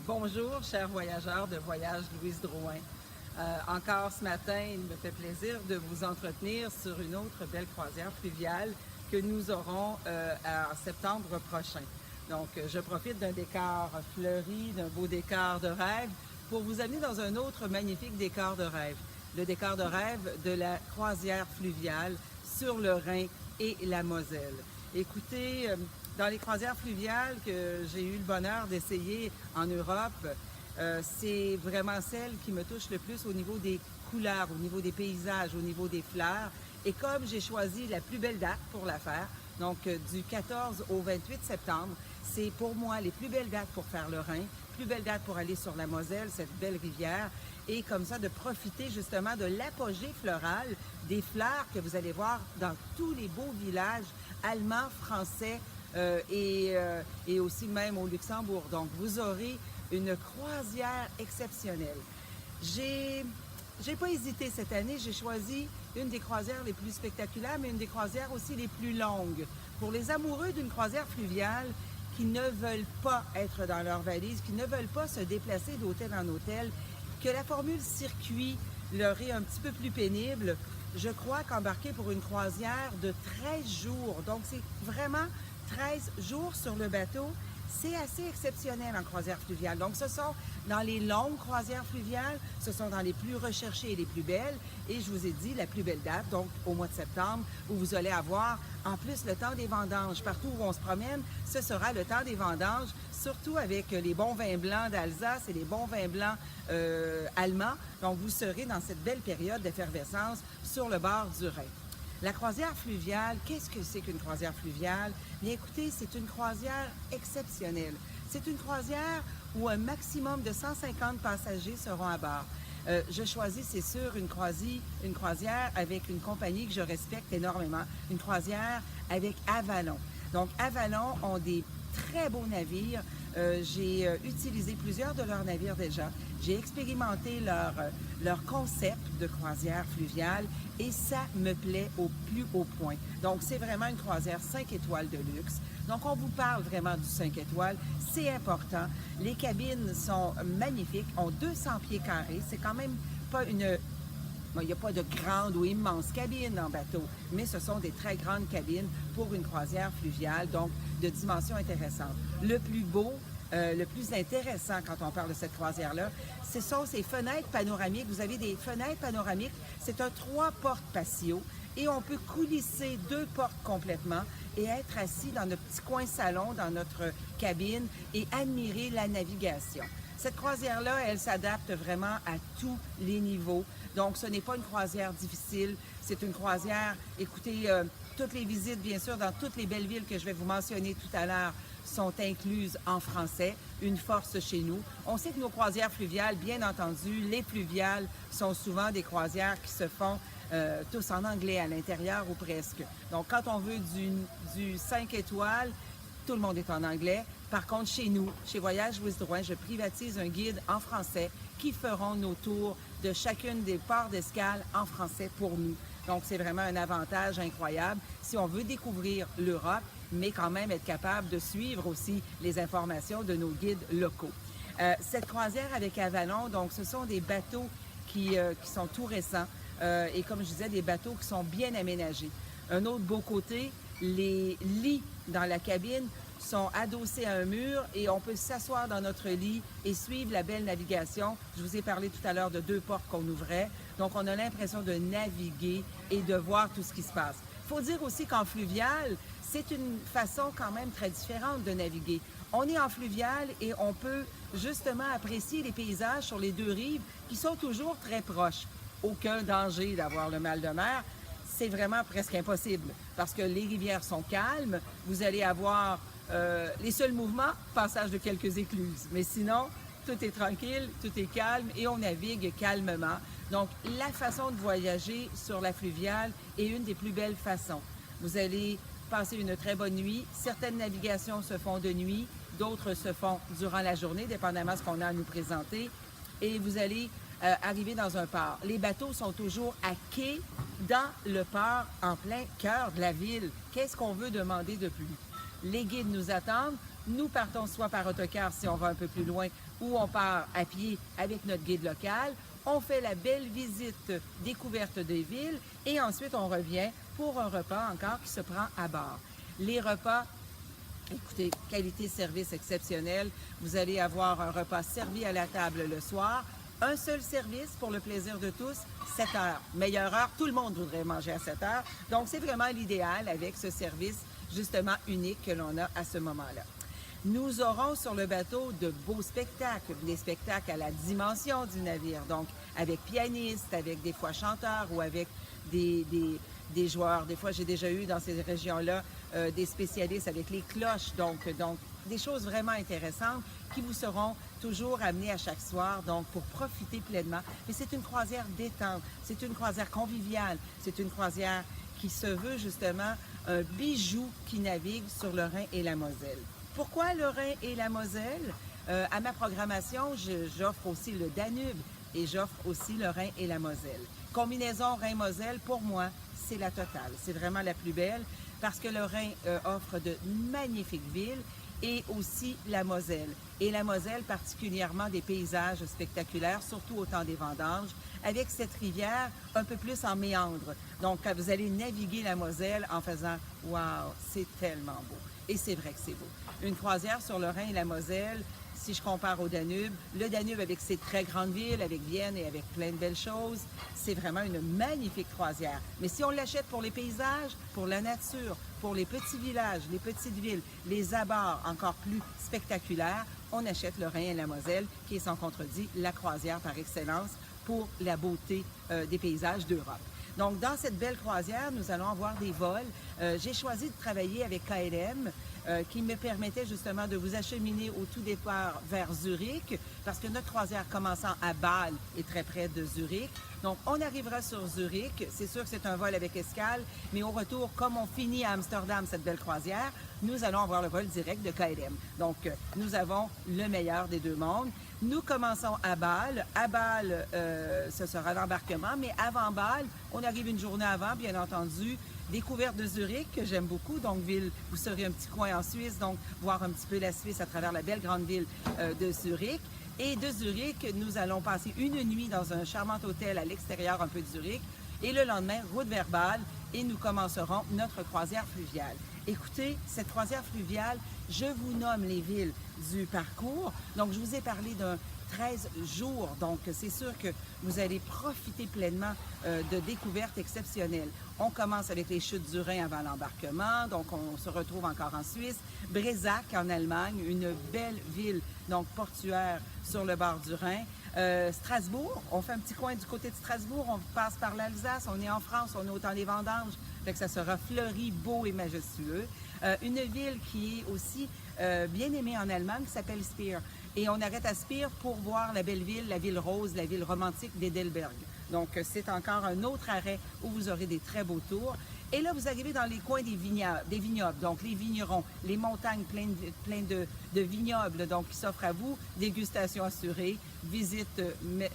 Bonjour, chers voyageurs de Voyage Louise Drouin. Encore ce matin, il me fait plaisir de vous entretenir sur une autre belle croisière fluviale que nous aurons en septembre prochain. Donc, je profite d'un décor fleuri, d'un beau décor de rêve pour vous amener dans un autre magnifique décor de rêve. Le décor de rêve de la croisière fluviale sur le Rhin et la Moselle. Écoutez, dans les croisières fluviales que j'ai eu le bonheur d'essayer en Europe, c'est vraiment celle qui me touche le plus au niveau des couleurs, au niveau des paysages, au niveau des fleurs. Et comme j'ai choisi la plus belle date pour la faire, donc du 14 au 28 septembre, c'est pour moi les plus belles dates pour faire le Rhin, plus belle date pour aller sur la Moselle, cette belle rivière, et comme ça de profiter justement de l'apogée florale des fleurs que vous allez voir dans tous les beaux villages allemands, français et aussi même au Luxembourg. Donc vous aurez une croisière exceptionnelle. J'ai pas hésité cette année, j'ai choisi une des croisières les plus spectaculaires, mais une des croisières aussi les plus longues. Pour les amoureux d'une croisière fluviale qui ne veulent pas être dans leur valise, qui ne veulent pas se déplacer d'hôtel en hôtel, que la formule circuit leur est un petit peu plus pénible, je crois qu'embarquer pour une croisière de 13 jours, donc c'est vraiment 13 jours sur le bateau, c'est assez exceptionnel en croisière fluviale. Donc, ce sont dans les longues croisières fluviales, ce sont dans les plus recherchées et les plus belles. Et je vous ai dit la plus belle date, donc au mois de septembre, où vous allez avoir en plus le temps des vendanges. Partout où on se promène, ce sera le temps des vendanges, surtout avec les bons vins blancs d'Alsace et les bons vins blancs allemands. Donc, vous serez dans cette belle période d'effervescence sur le bord du Rhin. La croisière fluviale, qu'est-ce que c'est qu'une croisière fluviale? Bien écoutez, c'est une croisière exceptionnelle. C'est une croisière où un maximum de 150 passagers seront à bord. Je choisis, c'est sûr, une croisière avec une compagnie que je respecte énormément, une croisière avec Avalon. Donc, Avalon ont des très beaux navires. J'ai utilisé plusieurs de leurs navires déjà. J'ai expérimenté leur concept de croisière fluviale et ça me plaît au plus haut point. Donc, c'est vraiment une croisière 5 étoiles de luxe. Donc, on vous parle vraiment du 5 étoiles. C'est important. Les cabines sont magnifiques, ont 200 pieds carrés. C'est quand même pas une... Bon, il n'y a pas de grandes ou immenses cabines en bateau, mais ce sont des très grandes cabines pour une croisière fluviale, donc de dimensions intéressantes. Le plus beau, le plus intéressant quand on parle de cette croisière-là, ce sont ces fenêtres panoramiques. Vous avez des fenêtres panoramiques, c'est un 3 portes patio et on peut coulisser 2 portes complètement et être assis dans notre petit coin salon, dans notre cabine et admirer la navigation. Cette croisière-là, elle s'adapte vraiment à tous les niveaux. Donc, ce n'est pas une croisière difficile. C'est une croisière, écoutez, toutes les visites, bien sûr, dans toutes les belles villes que je vais vous mentionner tout à l'heure sont incluses en français, une force chez nous. On sait que nos croisières fluviales, bien entendu, les fluviales sont souvent des croisières qui se font tous en anglais à l'intérieur ou presque. Donc, quand on veut du 5 étoiles, tout le monde est en anglais. Par contre, chez nous, chez Voyage Louise Drouin, je privatise un guide en français qui feront nos tours de chacune des ports d'escale en français pour nous. Donc, c'est vraiment un avantage incroyable si on veut découvrir l'Europe, mais quand même être capable de suivre aussi les informations de nos guides locaux. Cette croisière avec Avalon, donc, ce sont des bateaux qui sont tout récents et comme je disais, des bateaux qui sont bien aménagés. Un autre beau côté, les lits dans la cabine sont adossés à un mur et on peut s'asseoir dans notre lit et suivre la belle navigation. Je vous ai parlé tout à l'heure de 2 portes qu'on ouvrait. Donc, on a l'impression de naviguer et de voir tout ce qui se passe. Il faut dire aussi qu'en fluvial, c'est une façon quand même très différente de naviguer. On est en fluvial et on peut justement apprécier les paysages sur les 2 rives qui sont toujours très proches. Aucun danger d'avoir le mal de mer. C'est vraiment presque impossible parce que les rivières sont calmes. Vous allez avoir les seuls mouvements, passage de quelques écluses. Mais sinon, tout est tranquille, tout est calme et on navigue calmement. Donc, la façon de voyager sur la fluviale est une des plus belles façons. Vous allez passer une très bonne nuit. Certaines navigations se font de nuit, d'autres se font durant la journée, dépendamment de ce qu'on a à nous présenter. Et vous allez arriver dans un port. Les bateaux sont toujours à quai dans le port en plein cœur de la ville. Qu'est-ce qu'on veut demander de plus? Les guides nous attendent. Nous partons soit par autocar si on va un peu plus loin, ou on part à pied avec notre guide local. On fait la belle visite découverte des villes et ensuite on revient pour un repas encore qui se prend à bord. Les repas, écoutez, qualité-service exceptionnelle. Vous allez avoir un repas servi à la table le soir. Un seul service pour le plaisir de tous, 7 heures. Meilleure heure, tout le monde voudrait manger à 7 heures. Donc, c'est vraiment l'idéal avec ce service justement unique que l'on a à ce moment-là. Nous aurons sur le bateau de beaux spectacles, des spectacles à la dimension du navire, donc avec pianistes, avec des fois chanteurs ou avec des joueurs. Des fois, j'ai déjà eu dans ces régions-là des spécialistes avec les cloches, donc des choses vraiment intéressantes qui vous seront toujours amenées à chaque soir, donc pour profiter pleinement. Mais c'est une croisière détente, c'est une croisière conviviale, c'est une croisière qui se veut justement un bijou qui navigue sur le Rhin et la Moselle. Pourquoi le Rhin et la Moselle? À ma programmation, j'offre aussi le Danube et j'offre aussi le Rhin et la Moselle. Combinaison Rhin-Moselle, pour moi, c'est la totale. C'est vraiment la plus belle parce que le Rhin offre de magnifiques villes et aussi la Moselle. Et la Moselle, particulièrement des paysages spectaculaires, surtout au temps des vendanges, avec cette rivière un peu plus en méandre. Donc, quand vous allez naviguer la Moselle en faisant « Wow, c'est tellement beau ». Et c'est vrai que c'est beau. Une croisière sur le Rhin et la Moselle, si je compare au Danube, le Danube avec ses très grandes villes, avec Vienne et avec plein de belles choses, c'est vraiment une magnifique croisière. Mais si on l'achète pour les paysages, pour la nature, pour les petits villages, les petites villes, les abords encore plus spectaculaires, on achète le Rhin et la Moselle, qui est sans contredit la croisière par excellence pour la beauté des paysages d'Europe. Donc, dans cette belle croisière, nous allons avoir des vols. J'ai choisi de travailler avec KLM, qui me permettait justement de vous acheminer au tout départ vers Zurich, parce que notre croisière commençant à Bâle est très près de Zurich. Donc, on arrivera sur Zurich. C'est sûr que c'est un vol avec escale, mais au retour, comme on finit à Amsterdam cette belle croisière, nous allons avoir le vol direct de KLM. Donc, nous avons le meilleur des deux mondes. Nous commençons à Bâle. À Bâle, ce sera l'embarquement, mais avant Bâle, on arrive une journée avant, bien entendu, découverte de Zurich, que j'aime beaucoup. Donc, ville, vous serez un petit coin en Suisse, donc voir un petit peu la Suisse à travers la belle grande ville de Zurich. Et de Zurich, nous allons passer une nuit dans un charmant hôtel à l'extérieur un peu de Zurich. Et le lendemain, route vers Bâle, et nous commencerons notre croisière fluviale. Écoutez, cette croisière fluviale, je vous nomme les villes du parcours. Donc, je vous ai parlé d'un 13 jours. Donc, c'est sûr que vous allez profiter pleinement de découvertes exceptionnelles. On commence avec les chutes du Rhin avant l'embarquement. Donc, on se retrouve encore en Suisse. Bresac, en Allemagne, une belle ville, donc portuaire sur le bord du Rhin. Strasbourg, on fait un petit coin du côté de Strasbourg. On passe par l'Alsace. On est en France. On est au temps des vendanges. Fait que ça sera fleuri, beau et majestueux. Une ville qui est aussi bien aimée en Allemagne, qui s'appelle Speer. Et on arrête à Speer pour voir la belle ville, la ville rose, la ville romantique d'Edelberg. Donc, c'est encore un autre arrêt où vous aurez des très beaux tours. Et là, vous arrivez dans les coins des vignobles, donc les vignerons, les montagnes pleines de vignobles, donc qui s'offrent à vous, dégustation assurée, visite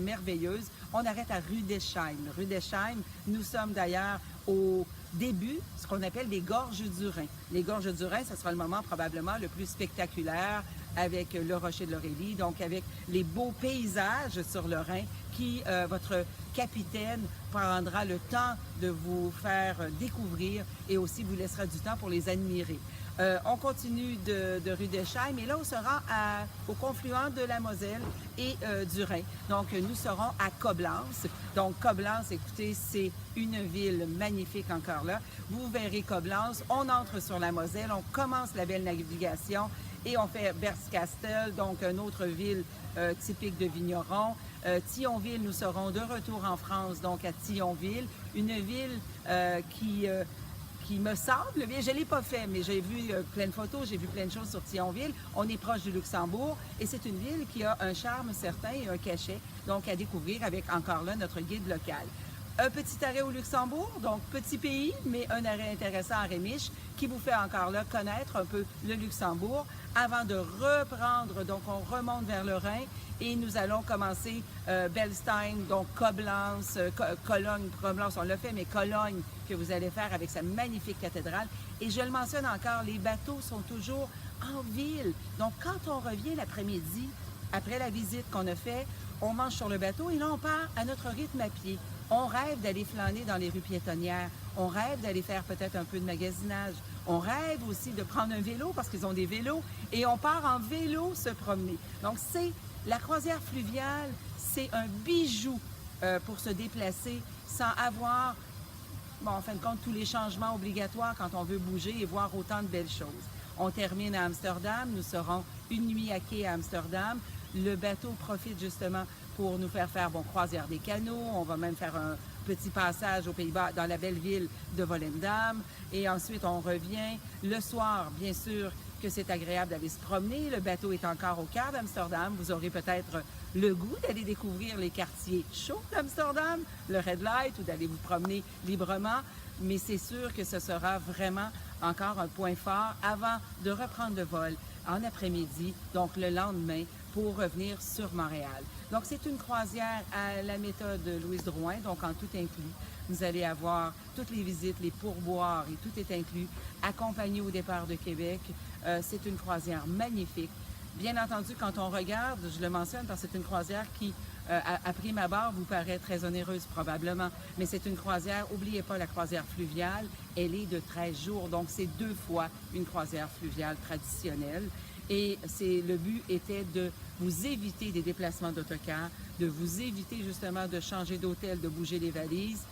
merveilleuse. On arrête à Rüdesheim. Rüdesheim, nous sommes d'ailleurs au début, ce qu'on appelle les gorges du Rhin. Les gorges du Rhin, ce sera le moment probablement le plus spectaculaire avec le rocher de l'Aurélie, donc avec les beaux paysages sur le Rhin qui, votre capitaine prendra le temps de vous faire découvrir et aussi vous laissera du temps pour les admirer. On continue de Rüdesheim et là, on sera au confluent de la Moselle et du Rhin. Donc, nous serons à Koblenz. Donc, Koblenz, écoutez, c'est une ville magnifique encore là. Vous verrez Koblenz, on entre sur la Moselle, on commence la belle navigation et on fait Berchtesgaden, donc une autre ville typique de vignerons. Thionville, nous serons de retour en France, donc à Thionville, une ville qui me semble, bien, je ne l'ai pas fait, mais j'ai vu plein de photos, j'ai vu plein de choses sur Thionville. On est proche du Luxembourg et c'est une ville qui a un charme certain et un cachet, donc à découvrir avec encore là notre guide local. Un petit arrêt au Luxembourg, donc petit pays, mais un arrêt intéressant à Rémiche qui vous fait encore là connaître un peu le Luxembourg avant de reprendre, donc on remonte vers le Rhin et nous allons commencer Belstein, donc Koblenz, Cologne, Koblenz on l'a fait, mais Cologne que vous allez faire avec sa magnifique cathédrale. Et je le mentionne encore, les bateaux sont toujours en ville. Donc, quand on revient l'après-midi, après la visite qu'on a faite, on mange sur le bateau et là, on part à notre rythme à pied. On rêve d'aller flâner dans les rues piétonnières. On rêve d'aller faire peut-être un peu de magasinage. On rêve aussi de prendre un vélo parce qu'ils ont des vélos et on part en vélo se promener. Donc, la croisière fluviale, c'est un bijou pour se déplacer sans avoir, bon, en fin de compte, tous les changements obligatoires quand on veut bouger et voir autant de belles choses. On termine à Amsterdam, nous serons une nuit à quai à Amsterdam. Le bateau profite justement pour nous faire croisière des canaux. On va même faire un petit passage aux Pays-Bas dans la belle ville de Volendam. Et ensuite, on revient. Le soir, bien sûr que c'est agréable d'aller se promener. Le bateau est encore au cœur d'Amsterdam. Vous aurez peut-être le goût d'aller découvrir les quartiers chauds d'Amsterdam, le Red Light, ou d'aller vous promener librement. Mais c'est sûr que ce sera vraiment encore un point fort avant de reprendre le vol en après-midi, donc le lendemain, pour revenir sur Montréal. Donc, c'est une croisière à la méthode Louise Drouin, donc en tout inclus. Vous allez avoir toutes les visites, les pourboires et tout est inclus, accompagné au départ de Québec. C'est une croisière magnifique. Bien entendu, quand on regarde, je le mentionne parce que c'est une croisière qui, à prime abord, vous paraît très onéreuse probablement, mais c'est une croisière, n'oubliez pas la croisière fluviale, elle est de 13 jours, donc c'est 2 fois une croisière fluviale traditionnelle. Et le but était de vous éviter des déplacements d'autocar, de vous éviter justement de changer d'hôtel, de bouger les valises.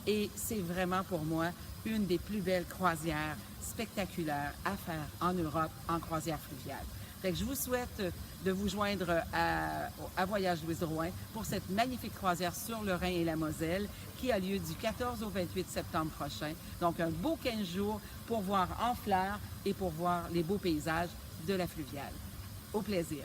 Et c'est vraiment pour moi une des plus belles croisières spectaculaires à faire en Europe en croisière fluviale. Fait que je vous souhaite de vous joindre à Voyage Louise Drouin pour cette magnifique croisière sur le Rhin et la Moselle qui a lieu du 14 au 28 septembre prochain. Donc un beau 15 jours pour voir en fleurs et pour voir les beaux paysages de la fluviale. Au plaisir.